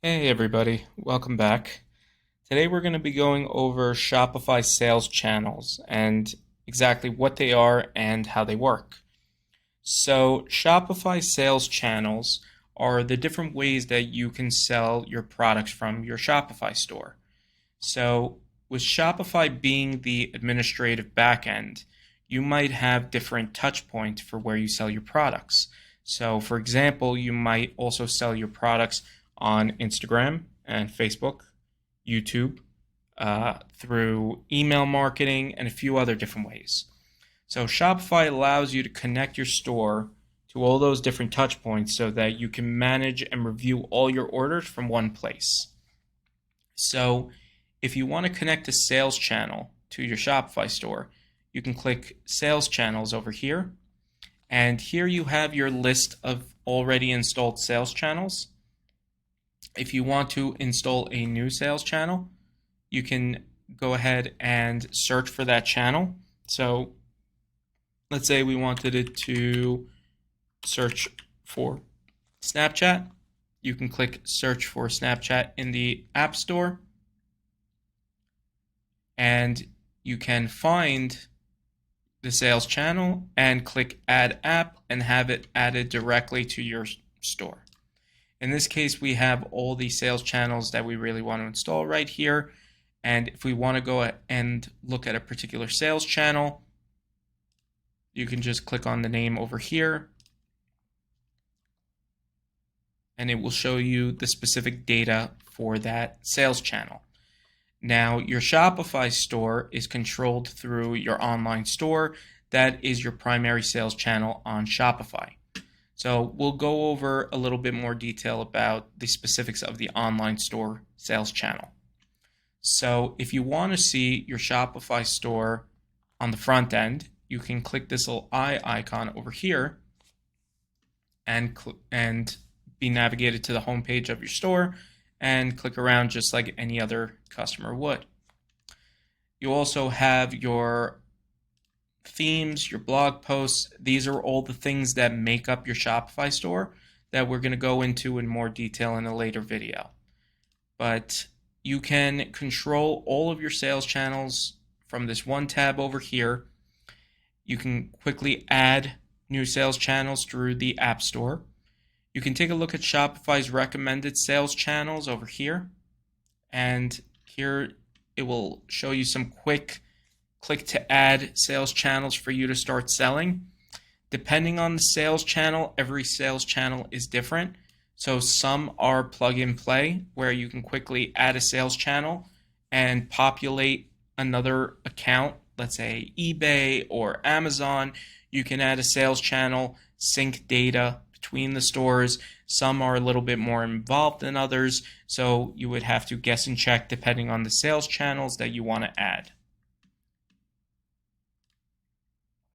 Hey everybody, welcome back. Today we're going to be going over Shopify sales channels and exactly what they are and how they work. So Shopify sales channels are the different ways that you can sell your products from your Shopify store. So with Shopify being the administrative backend, you might have different touch points for where you sell your products. So for example, you might also sell your products on Instagram and Facebook, YouTube, through email marketing, and a few other different ways. So Shopify allows you to connect your store to all those different touch points so that you can manage and review all your orders from one place. So if you want to connect a sales channel to your Shopify store, you can click Sales Channels over here. And here you have your list of already installed sales channels. If you want to install a new sales channel, you can go ahead and search for that channel. So let's say we wanted it to search for Snapchat. You can click search for Snapchat in the App Store, and you can find the sales channel and click add app and have it added directly to your store. In this case, we have all the sales channels that we really want to install right here. And if we want to go and look at a particular sales channel, you can just click on the name over here, and it will show you the specific data for that sales channel. Now, your Shopify store is controlled through your online store. That is your primary sales channel on Shopify. So we'll go over a little bit more detail about the specifics of the online store sales channel. So if you want to see your Shopify store on the front end, you can click this little eye icon over here and be navigated to the home page of your store and click around just like any other customer would. You also have your themes, your blog posts. These are all the things that make up your Shopify store that we're going to go into in more detail in a later video. But you can control all of your sales channels from this one tab over here. You can quickly add new sales channels through the App Store. You can take a look at Shopify's recommended sales channels over here. And here it will show you some quick click to add sales channels for you to start selling. Depending on the sales channel, every sales channel is different. So some are plug and play, where you can quickly add a sales channel and populate another account, let's say eBay or Amazon. You can add a sales channel, sync data between the stores. Some are a little bit more involved than others, so you would have to guess and check depending on the sales channels that you want to add.